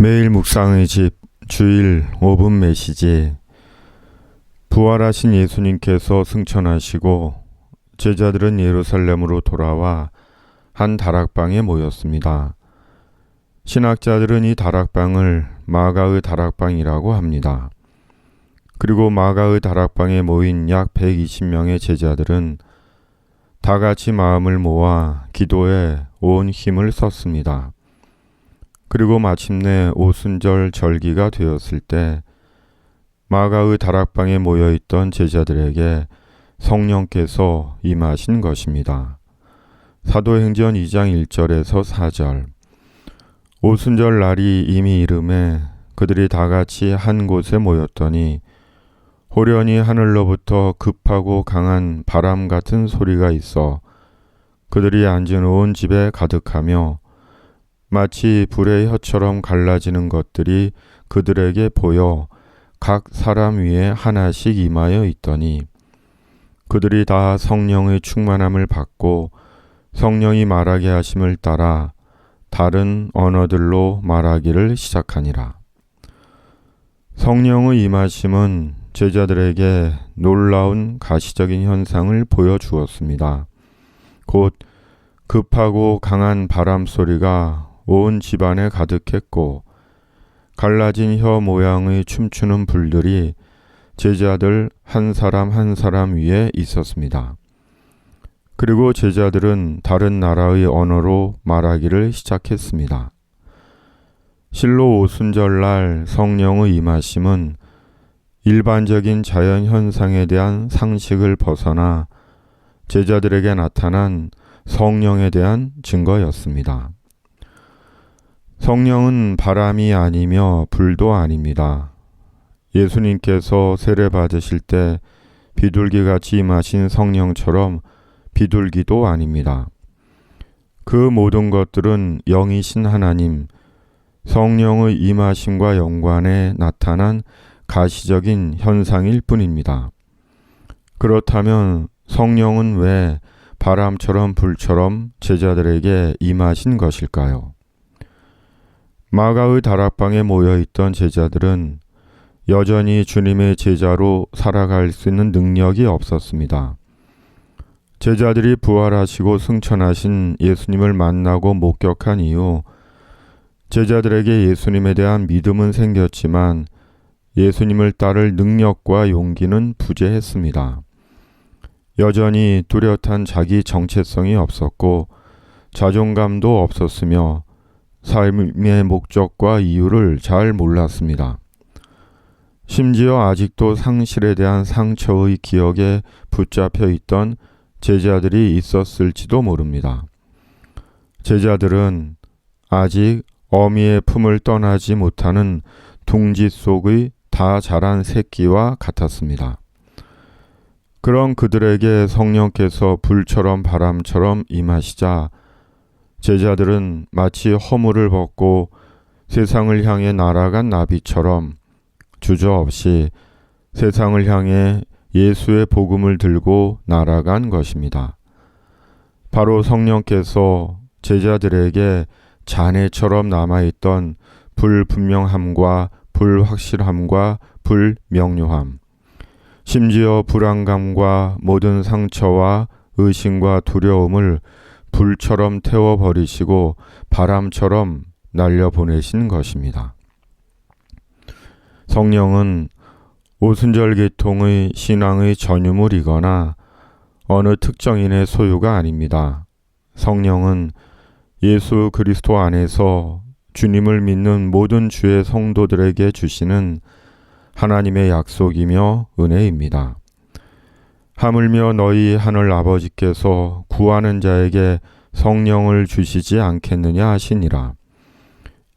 매일 묵상의 집 주일 5분 메시지. 부활하신 예수님께서 승천하시고 제자들은 예루살렘으로 돌아와 한 다락방에 모였습니다. 신학자들은 이 다락방을 마가의 다락방이라고 합니다. 그리고 마가의 다락방에 모인 약 120명의 제자들은 다 같이 마음을 모아 기도에 온 힘을 썼습니다. 그리고 마침내 오순절 절기가 되었을 때 마가의 다락방에 모여있던 제자들에게 성령께서 임하신 것입니다. 사도행전 2장 1절에서 4절. 오순절 날이 이미 이름에 그들이 다 같이 한 곳에 모였더니 호련히 하늘로부터 급하고 강한 바람 같은 소리가 있어 그들이 앉은 온 집에 가득하며 마치 불의 혀처럼 갈라지는 것들이 그들에게 보여 각 사람 위에 하나씩 임하여 있더니 그들이 다 성령의 충만함을 받고 성령이 말하게 하심을 따라 다른 언어들로 말하기를 시작하니라. 성령의 임하심은 제자들에게 놀라운 가시적인 현상을 보여주었습니다. 곧 급하고 강한 바람 소리가 온 집안에 가득했고 갈라진 혀 모양의 춤추는 불들이 제자들 한 사람 한 사람 위에 있었습니다. 그리고 제자들은 다른 나라의 언어로 말하기를 시작했습니다. 실로 오순절날 성령의 임하심은 일반적인 자연 현상에 대한 상식을 벗어나 제자들에게 나타난 성령에 대한 증거였습니다. 성령은 바람이 아니며 불도 아닙니다. 예수님께서 세례 받으실 때 비둘기같이 임하신 성령처럼 비둘기도 아닙니다. 그 모든 것들은 영이신 하나님, 성령의 임하심과 연관해 나타난 가시적인 현상일 뿐입니다. 그렇다면 성령은 왜 바람처럼 불처럼 제자들에게 임하신 것일까요? 마가의 다락방에 모여있던 제자들은 여전히 주님의 제자로 살아갈 수 있는 능력이 없었습니다. 제자들이 부활하시고 승천하신 예수님을 만나고 목격한 이후 제자들에게 예수님에 대한 믿음은 생겼지만 예수님을 따를 능력과 용기는 부재했습니다. 여전히 뚜렷한 자기 정체성이 없었고 자존감도 없었으며 삶의 목적과 이유를 잘 몰랐습니다. 심지어 아직도 상실에 대한 상처의 기억에 붙잡혀 있던 제자들이 있었을지도 모릅니다. 제자들은 아직 어미의 품을 떠나지 못하는 둥지 속의 다 자란 새끼와 같았습니다. 그런 그들에게 성령께서 불처럼 바람처럼 임하시자 제자들은 마치 허물을 벗고 세상을 향해 날아간 나비처럼 주저없이 세상을 향해 예수의 복음을 들고 날아간 것입니다. 바로 성령께서 제자들에게 잔해처럼 남아있던 불분명함과 불확실함과 불명료함, 심지어 불안감과 모든 상처와 의심과 두려움을 불처럼 태워버리시고 바람처럼 날려보내신 것입니다. 성령은 오순절 계통의 신앙의 전유물이거나 어느 특정인의 소유가 아닙니다. 성령은 예수 그리스도 안에서 주님을 믿는 모든 주의 성도들에게 주시는 하나님의 약속이며 은혜입니다. 하물며 너희 하늘 아버지께서 구하는 자에게 성령을 주시지 않겠느냐 하시니라.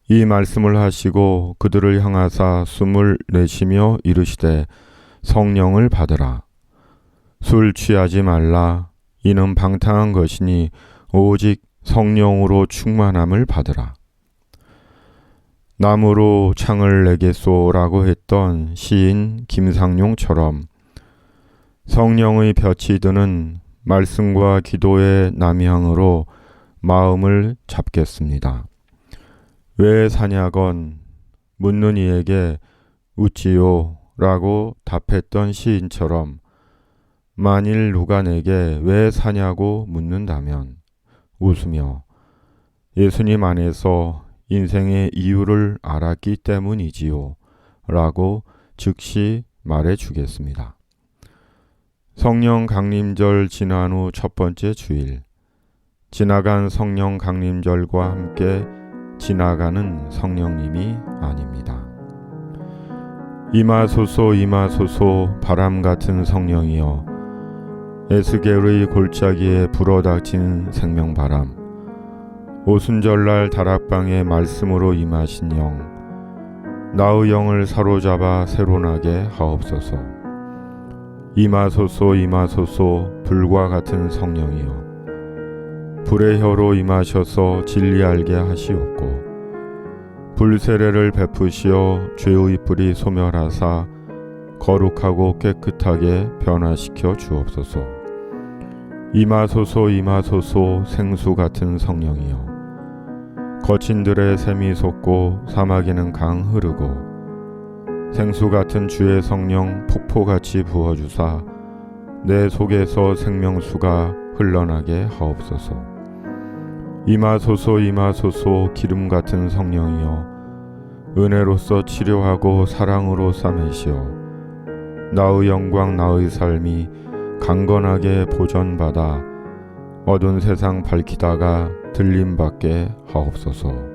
이 말씀을 하시고 그들을 향하사 숨을 내쉬며 이르시되 성령을 받으라. 술 취하지 말라. 이는 방탕한 것이니 오직 성령으로 충만함을 받으라. 나무로 창을 내겠소라고 했던 시인 김상용처럼 성령의 볕이 드는 말씀과 기도의 남향으로 마음을 잡겠습니다. 왜 사냐건 묻는 이에게 웃지요 라고 답했던 시인처럼 만일 누가 내게 왜 사냐고 묻는다면 웃으며 예수님 안에서 인생의 이유를 알았기 때문이지요 라고 즉시 말해 주겠습니다. 성령 강림절 지난 후 첫 번째 주일, 지나간 성령 강림절과 함께 지나가는 성령님이 아닙니다. 임하소서 임하소서 바람 같은 성령이여 에스겔의 골짜기에 불어닥친 생명바람, 오순절날 다락방에 말씀으로 임하신 영, 나의 영을 사로잡아 새로나게 하옵소서. 임하소서 임하소서 불과 같은 성령이여 불의 혀로 임하셔서 진리 알게 하시옵고 불세례를 베푸시어 죄의 뿌리 소멸하사 거룩하고 깨끗하게 변화시켜 주옵소서. 임하소서 임하소서 생수 같은 성령이여 거친 들에 샘이 솟고 사막에는 강 흐르고 생수 같은 주의 성령 폭포같이 부어주사 내 속에서 생명수가 흘러나게 하옵소서. 임하소서 임하소서 기름 같은 성령이여 은혜로서 치료하고 사랑으로 싸매시어 나의 영광 나의 삶이 강건하게 보전받아 어두운 세상 밝히다가 들림받게 하옵소서.